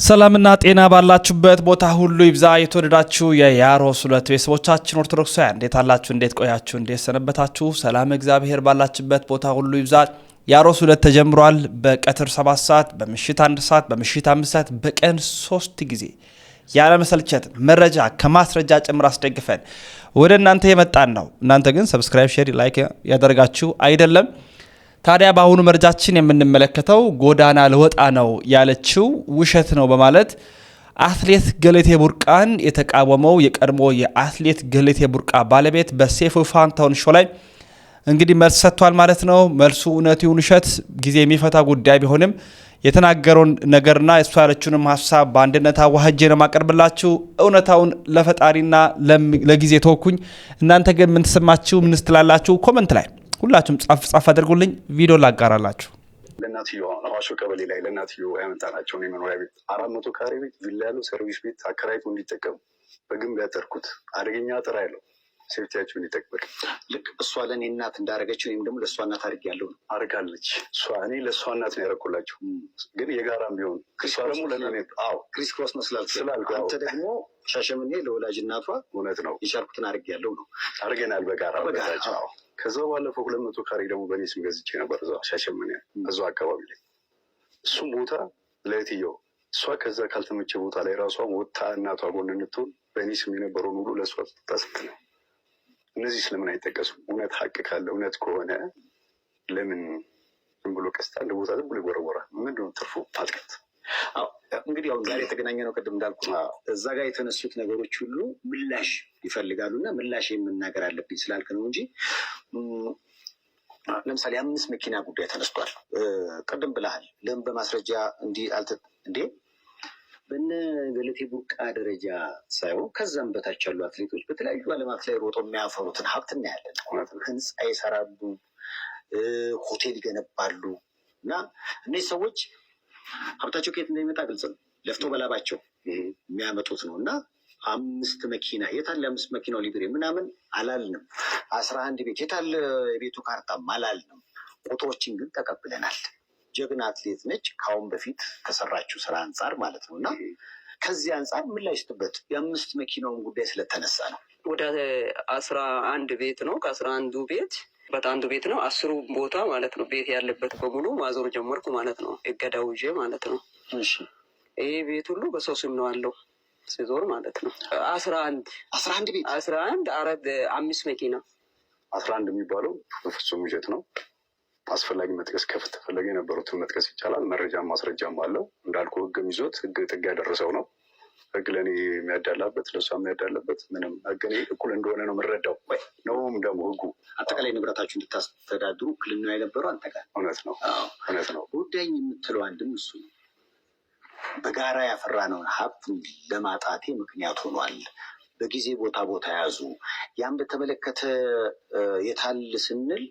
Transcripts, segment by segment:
ሰላምና ጤና ባላችሁበት ቦታ ሁሉ ይብዛ። የተወደዳችሁ የያሮስ ሁለት ቤተሰቦቻችን ኦርቶዶክሳውያን እንዴት አላችሁ? እንዴት ቆያችሁ? እንዴት ሰነበታችሁ? ሰላም እግዚአብሔር ባላችሁበት ቦታ ሁሉ ይብዛ። ያሮስ ሁለት ተጀምሯል። በቀትር 7 ሰዓት፣ በምሽት 1 ሰዓት፣ በምሽት 5 ሰዓት፣ በቀን 3 ጊዜ ያለ መሰልቸት መረጃ ከማስረጃ ጭምር አስደግፈን ወደ እናንተ የመጣን ነው። እናንተ ግን ሰብስክራይብ፣ ሼር፣ ላይክ ያደረጋችሁ አይደለም። ታዲያ በአሁኑ መረጃችን የምንመለከተው ጎዳና ልወጣ ነው ያለችው ውሸት ነው በማለት አትሌት ገለቴ ቡርቃን የተቃወመው የቀድሞ የአትሌት ገለቴ ቡርቃ ባለቤት በሴፉ ፋንታሁን ሾው ላይ እንግዲህ መልስ ሰጥቷል ማለት ነው። መልሱ እውነት ይሁን ውሸት ጊዜ የሚፈታ ጉዳይ ቢሆንም የተናገረውን ነገርና እሷ ያለችውንም ሀሳብ በአንድነት አዋህጄ ነው ማቀርብላችሁ። እውነታውን ለፈጣሪና ለጊዜ ተወኩኝ። እናንተ ግን ምን ተሰማችሁ? ምን ስትላላችሁ? ኮመንት ላይ ሁላችሁም ጻፍ አድርጉልኝ። ቪዲዮ ላጋራላችሁ። ለእናትየው አዋሾ ቀበሌ ላይ ለእናትየው ያመጣናቸውን የመኖሪያ ቤት 400 ካሬ ቤት ቪላ ያለው ሰርቪስ ቤት አከራይቶ እንዲጠቀሙ በግንብ ያጠርኩት አደገኛ አጥር ያለው ሴፍቲያቸው እንዲጠቅበቅ ልክ እሷ ለእኔ እናት እንዳረገችው ወይም ደግሞ ለእሷ እናት አድርግ ያለው ነው አድርጋለች። እኔ ለእሷ እናት ነው ያደረኩላቸው፣ ግን የጋራም ቢሆን እሷ ደግሞ ለእኔ ክሪስ ክሮስ ነው ስላልኩ አንተ ደግሞ ሻሸመኔ ለወላጅ እናቷ እውነት ነው የቻልኩትን አድርግ ያለው ነው አድርገናል በጋራ በጋራቸው። ከዛ ባለፈው 200 ካሬ ደግሞ በእኔ ስም ገዝቼ ነበር እዛ ሻሸመኔ እዛ አካባቢ ላይ እሱም ቦታ ለእህትየው እሷ ከዛ ካልተመቸ ቦታ ላይ ራሷን ወጥታ እናቷ ጎን እንድትሆን በእኔ ስም የነበረውን ሁሉ ለእሷ ታስብ ነው። እነዚህ ስለምን አይጠቀሱም? እውነት ሀቅ ካለ እውነት ከሆነ ለምን ዝም ብሎ ቀስታ እንደ ቦታ ዝም ብሎ ይወረወራል? ምንድነው ትርፉ? ማጥቀት። እንግዲህ አሁን ዛሬ የተገናኘ ነው። ቅድም እንዳልኩ እዛ ጋር የተነሱት ነገሮች ሁሉ ምላሽ ይፈልጋሉ እና ምላሽ የምናገር አለብኝ ስላልክ ነው እንጂ ለምሳሌ 5 መኪና ጉዳይ ተነስቷል። ቅድም ብለሃል። ለምን በማስረጃ እንዲህ እንዴ በነ ገለቴ ቡርቃ ደረጃ ሳይሆን ከዛም በታች ያሉ አትሌቶች በተለያዩ ዓለማት ላይ ሮጦ የሚያፈሩትን ሀብት እናያለን። ህንፃ ይሰራሉ፣ ሆቴል ይገነባሉ እና እነዚህ ሰዎች ሀብታቸው ከየት እንደሚመጣ ግልጽ ነው። ለፍቶ በላባቸው የሚያመጡት ነው እና 5 መኪና የታለ? 5 መኪናው ሊብሬ ምናምን አላልንም። 11 ቤት የታለ? የቤቱ ካርታም አላልንም። ቁጥሮችን ግን ተቀብለናል። ጀግና አትሌት ነች። ከአሁን በፊት ከሰራችው ስራ አንጻር ማለት ነው እና ከዚህ አንጻር ምን ላይ ስትበት የ5 መኪናውን ጉዳይ ስለተነሳ ነው። ወደ 11 ቤት ነው። ከ11 ቤት በጣንዱ ቤት ነው 10 ቦታ ማለት ነው። ቤት ያለበት በሙሉ ማዞር ጀመርኩ ማለት ነው። እገዳው ይዤ ማለት ነው። እሺ ይሄ ቤት ሁሉ በሰው ስም ነው አለው ሲዞር ማለት ነው። 11 ቤት 11 5 መኪና 11 የሚባለው በፍጹም ውሸት ነው። አስፈላጊ መጥቀስ ከተፈለገ የነበሩትን መጥቀስ ይቻላል። መረጃም ማስረጃም አለው። እንዳልኩ ህግም ይዞት ህግ ጥግ ያደረሰው ነው። ህግ ለእኔ የሚያዳላበት ለእሷ የሚያዳላበት ምንም ህግ እኔ እኩል እንደሆነ ነው የምረዳው። ነውም ደግሞ ህጉ አጠቃላይ ንብረታችሁ እንድታስተዳድሩ ክልና የነበረው አንተ ጋር እውነት ነው። ጉዳይ የምትለው አንድም እሱ ነው። በጋራ ያፈራነውን ሀብት ለማጣቴ ምክንያት ሆኗል። በጊዜ ቦታ ያዙ። ያን በተመለከተ የታል ስንል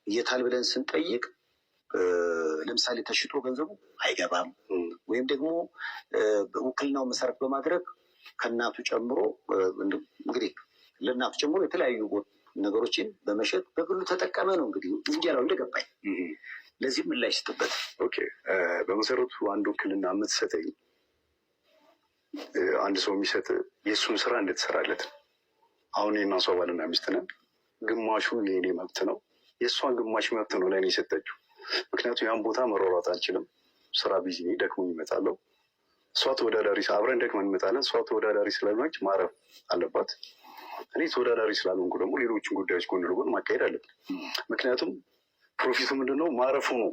የታል ብለን ስንጠይቅ ለምሳሌ ተሽጦ ገንዘቡ አይገባም ወይም ደግሞ ውክልናው መሰረት በማድረግ ከእናቱ ጨምሮ እንግዲህ ለእናቱ ጨምሮ የተለያዩ ነገሮችን በመሸጥ በግሉ ተጠቀመ ነው እንግዲህ እንዲያለው እንደገባኝ። ለዚህ ምላሽ ስጥበት። ኦኬ በመሰረቱ አንድ ውክልና የምትሰጠኝ አንድ ሰው የሚሰጥ የእሱን ስራ እንድትሰራለት ነው። አሁን የእና ሰው ባልና ሚስት ነን። ግማሹ የእኔ መብት ነው፣ የእሷን ግማሽ መብት ነው ለእኔ የሰጠችው። ምክንያቱም ያን ቦታ መሯሯጥ አልችልም። ስራ ቢዚ ደክሞኝ እመጣለሁ። እሷ ተወዳዳሪ አብረን ደክመን እንመጣለን። እሷ ተወዳዳሪ ስላልሆነች ማረፍ አለባት። እኔ ተወዳዳሪ ስላልሆንኩ ደግሞ ሌሎችን ጉዳዮች ጎን ለጎን ማካሄድ አለብን። ምክንያቱም ፕሮፊቱ ምንድነው? ማረፉ ነው።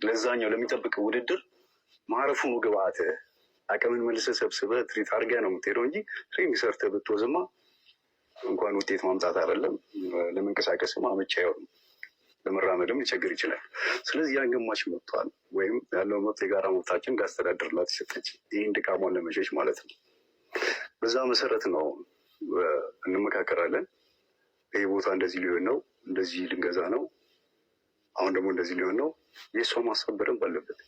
ለዛኛው ለሚጠብቀው ውድድር ማረፉ ነው ግብአት። አቅምን መልሰህ ሰብስበህ ትሪት አድርገህ ነው የምትሄደው እንጂ ትሬኒንግ ሰርተህ ብትወዝማ እንኳን ውጤት ማምጣት አይደለም ለመንቀሳቀስም አመቺ አይሆንም። ለመራመድም ሊቸግር ይችላል። ስለዚህ ያን ግማሽ መብቷል ወይም ያለው መብት የጋራ መብታችን እንዳስተዳድርላት ይሰጠች። ይህን ድካሟን ለመሸሽ ማለት ነው። በዛ መሰረት ነው እንመካከራለን። ይህ ቦታ እንደዚህ ሊሆን ነው፣ እንደዚህ ልንገዛ ነው፣ አሁን ደግሞ እንደዚህ ሊሆን ነው። የእሷ ማሰብ በደንብ አለበት።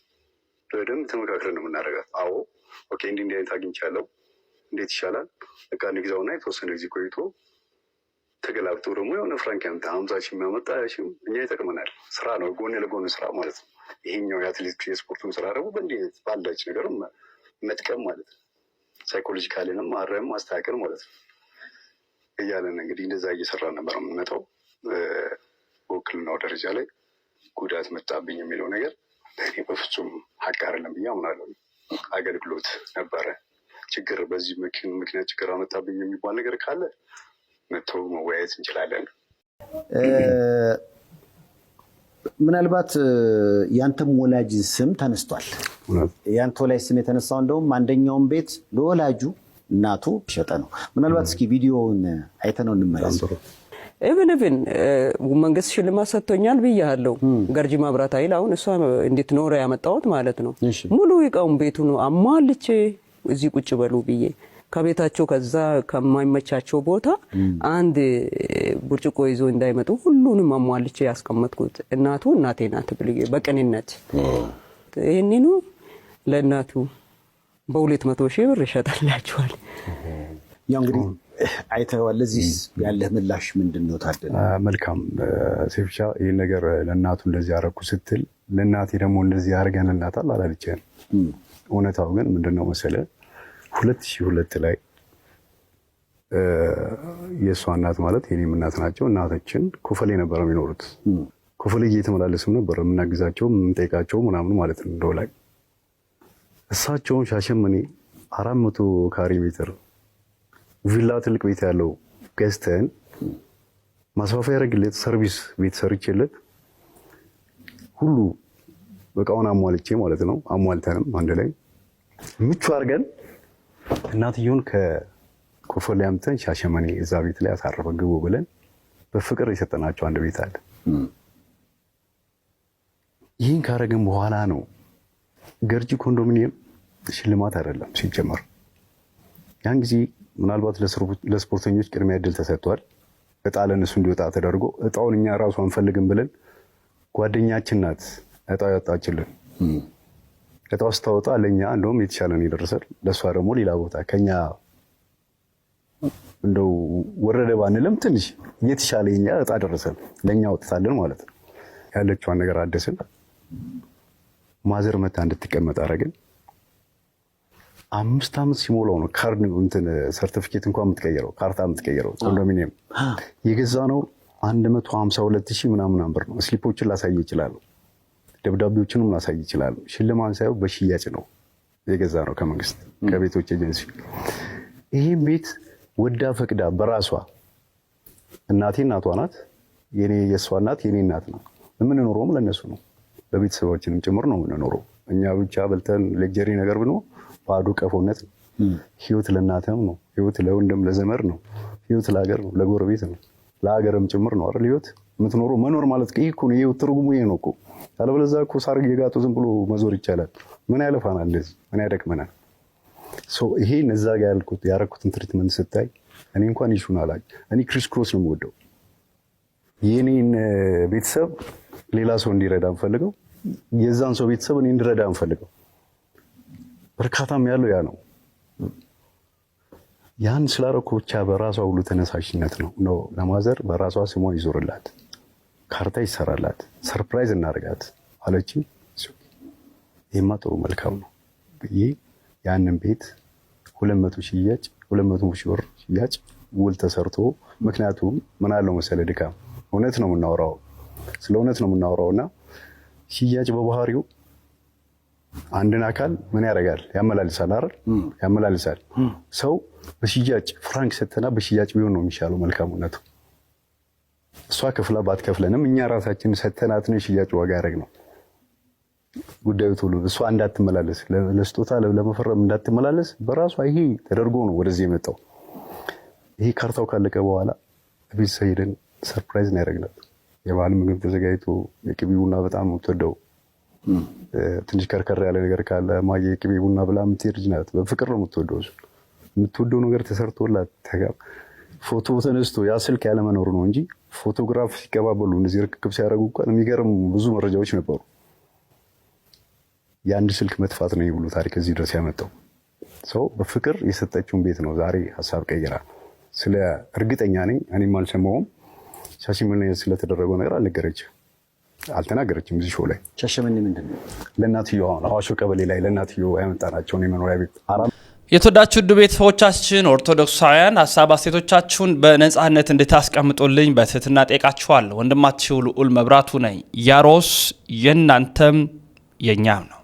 በደንብ ተመካክረን ነው የምናደርጋት። አዎ ኦኬ እንዲህ አይነት አግኝቻለሁ፣ እንዴት ይሻላል? እቃ ንግዛውና የተወሰነ ጊዜ ቆይቶ ተገላብጦ ደግሞ የሆነ ፍራንክ ያምጣ 50 ሺህ የሚያመጣ ያሽም እኛ ይጠቅመናል። ስራ ነው፣ ጎን ለጎን ስራ ማለት ነው። ይሄኛው የአትሌቲክስ የስፖርቱን ስራ ደግሞ በእንዲህ ባላች ነገር መጥቀም ማለት ነው። ሳይኮሎጂካልንም ማረም ማስተካከል ማለት ነው እያለን እንግዲህ እንደዛ እየሰራ ነበር የምንመጣው። በውክልናው ደረጃ ላይ ጉዳት መጣብኝ የሚለው ነገር እኔ በፍጹም ሀቅ አይደለም ብዬ አምናለሁ። አገልግሎት ነበረ ችግር፣ በዚህ ምክንያት ችግር አመጣብኝ የሚባል ነገር ካለ መተው መወያየት እንችላለን። ምናልባት ያንተም ወላጅ ስም ተነስቷል። ያንተ ወላጅ ስም የተነሳው እንደውም አንደኛውን ቤት ለወላጁ እናቱ ሸጠ ነው። ምናልባት እስኪ ቪዲዮውን አይተነው እንመለስ። ኢቭን መንግስት ሽልማት ሰጥቶኛል ብያለሁ። ገርጂ መብራት ኃይል አሁን እሷ እንዴት ኖረ ያመጣሁት ማለት ነው። ሙሉ እቃውን ቤቱን አሟልቼ እዚህ ቁጭ በሉ ብዬ ከቤታቸው ከዛ ከማይመቻቸው ቦታ አንድ ብርጭቆ ይዞ እንዳይመጡ ሁሉንም አሟልቼ ያስቀመጥኩት እናቱ እናቴ ናት ብዬ በቅንነት ይሄንኑ ለእናቱ በ200,000 ብር ይሸጣላችኋል። ያው እንግዲህ አይተዋል። ለዚህ ያለህ ምላሽ ምንድን ነው ታደለ? መልካም ሴፍሻ፣ ይህን ነገር ለእናቱ እንደዚህ ያደረኩ ስትል ለእናቴ ደግሞ እንደዚህ አድርገንላታል አላለችም። እውነታው ግን ምንድነው መሰለህ 2002 ላይ የእሷ እናት ማለት የኔም እናት ናቸው። እናቶችን ኮፈሌ ነበር የሚኖሩት። ኮፈሌ እየተመላለስም ነበር የምናግዛቸው የምንጠይቃቸው ምናምን ማለት ነው። እንደው ላይ እሳቸውን ሻሸመኔ 400 ካሬ ሜትር ቪላ ትልቅ ቤት ያለው ገዝተን ማስፋፊያ ያደረግለት ሰርቪስ ቤት ሰርቼለት ሁሉ በቃውን አሟልቼ ማለት ነው። አሟልተንም አንድ ላይ ምቹ አድርገን እናትየውን ከኮፈሌ አምጥተን ሻሸመኔ እዛ ቤት ላይ አሳረፈ ግቡ ብለን በፍቅር የሰጠናቸው አንድ ቤት አለ። ይህን ካረግን በኋላ ነው ገርጂ ኮንዶሚኒየም ሽልማት አይደለም ሲጀመር። ያን ጊዜ ምናልባት ለስፖርተኞች ቅድሚያ እድል ተሰጥቷል። እጣ ለእነሱ እንዲወጣ ተደርጎ እጣውን እኛ ራሱ አንፈልግም ብለን ጓደኛችን ናት እጣው ያወጣችልን። እጣው ስታወጣ ለእኛ እንደውም የተሻለ ነው የደረሰን፣ ለእሷ ደግሞ ሌላ ቦታ ከኛ እንደው ወረደ ባንልም ትንሽ የተሻለ የኛ እጣ ደረሰን፣ ለእኛ ወጥታለን ማለት ነው። ያለችዋን ነገር አደስን። ማዘር መታ እንድትቀመጥ አደረግን። 5 ዓመት ሲሞላው ነው ካርድ እንትን ሰርቲፊኬት እንኳን የምትቀይረው ካርታ የምትቀይረው። ኮንዶሚኒየም የገዛ ነው 152,000 ምናምን ብር ነው። ስሊፖችን ላሳይ ይችላሉ፣ ደብዳቤዎችንም ላሳይ ይችላሉ። ሽልማን ሳይሆን በሽያጭ ነው የገዛ ነው ከመንግስት ከቤቶች ኤጀንሲ። ይህም ቤት ወዳ ፈቅዳ በራሷ እናቴ እናቷ ናት፣ የእሷ እናት የኔ እናት ነው። የምንኖረውም ለእነሱ ነው፣ ለቤተሰባችንም ጭምር ነው የምንኖረው። እኛ ብቻ በልተን ሌክጀሪ ነገር ብኖ ባዶ ቀፎነት ነው። ህይወት ለእናትም ነው፣ ህይወት ለወንድም ለዘመድ ነው፣ ህይወት ለሀገር ነው፣ ለጎረቤት ነው፣ ለሀገርም ጭምር ነው አይደል? ህይወት የምትኖረው መኖር ማለት ይሄ እኮ ነው። የህይወት ትርጉሙ ይሄ ነው እኮ። አለበለዚያ እኮ ሳር እየጋጡ ዝም ብሎ መዞር ይቻላል። ምን ያለፋናል? እንደዚህ ምን ያደክመናል? ይሄ እዛ ጋ ያረኩትን ትሪትመንት ስታይ እኔ እንኳን ይሹን አላውቅም። እኔ ክሪስ ክሮስ ነው የምወደው። የኔን ቤተሰብ ሌላ ሰው እንዲረዳ እንፈልገው፣ የዛን ሰው ቤተሰብ እኔ እንድረዳ እንፈልገው። እርካታም ያለው ያ ነው። ያን ስላረኩ ብቻ በራሷ ሁሉ ተነሳሽነት ነው ለማዘር በራሷ ስሟ ይዞርላት፣ ካርታ ይሰራላት፣ ሰርፕራይዝ እናደርጋት አለች። ይሄማ ጥሩ መልካም ነው ብዬ ያንን ቤት 200,000 ብር ሽያጭ ውል ተሰርቶ፣ ምክንያቱም ምን አለው መሰለ ድካም እውነት ነው የምናወራው፣ ስለ እውነት ነው የምናወራውና ሽያጭ በባህሪው አንድን አካል ምን ያደርጋል? ያመላልሳል አይደል? ያመላልሳል። ሰው በሽያጭ ፍራንክ ሰተና በሽያጭ ቢሆን ነው የሚሻለው መልካሙነቱ። እሷ ከፍላ ባትከፍለንም እኛ ራሳችን ሰተናት ነው ሽያጭ ዋጋ ያደረግ ነው ጉዳዩ ቶሎ እሷ እንዳትመላለስ ለስጦታ ለመፈረም እንዳትመላለስ በራሷ ይሄ ተደርጎ ነው ወደዚህ የመጣው። ይሄ ካርታው ካለቀ በኋላ ቤት ሄደን ሰርፕራይዝ ነው ያደረግናት። የባህል ምግብ ተዘጋጅቶ የቅቤ ቡና በጣም የምትወደው ትንሽ ከርከር ያለ ነገር ካለ ማየ የቅቤ ቡና ብላ የምትሄድ ልጅ ናት። በፍቅር ነው የምትወደው። የምትወደው ነገር ተሰርቶላት ፎቶ ተነስቶ ያ ስልክ ያለመኖሩ ነው እንጂ ፎቶግራፍ ሲቀባበሉ እነዚህ ርክክብ ሲያደርጉ እንኳን የሚገርም ብዙ መረጃዎች ነበሩ። የአንድ ስልክ መጥፋት ነው የብሉ ታሪክ እዚህ ድረስ ያመጣው። ሰው በፍቅር የሰጠችውን ቤት ነው ዛሬ ሀሳብ ቀይራ። ስለ እርግጠኛ ነኝ እኔም አልሰማውም ሻሸመኔ ስለተደረገው ነገር አልነገረችም። አልተናገረችም እዚህ ሾው ላይ። ሻሸመኔ ምንድን ነው? ለእናትየዋ አዋሾ ቀበሌ ላይ ለእናትየዋ ያመጣናቸውን የመኖሪያ ቤት የተወዳችሁ ውድ ቤተሰቦቻችን ኦርቶዶክሳውያን ሀሳብ አስተያየቶቻችሁን በነጻነት እንድታስቀምጡልኝ በትህትና ጠይቃችኋለሁ። ወንድማችሁ ልዑል መብራቱ ነኝ። ያሮስ የእናንተም የኛም ነው።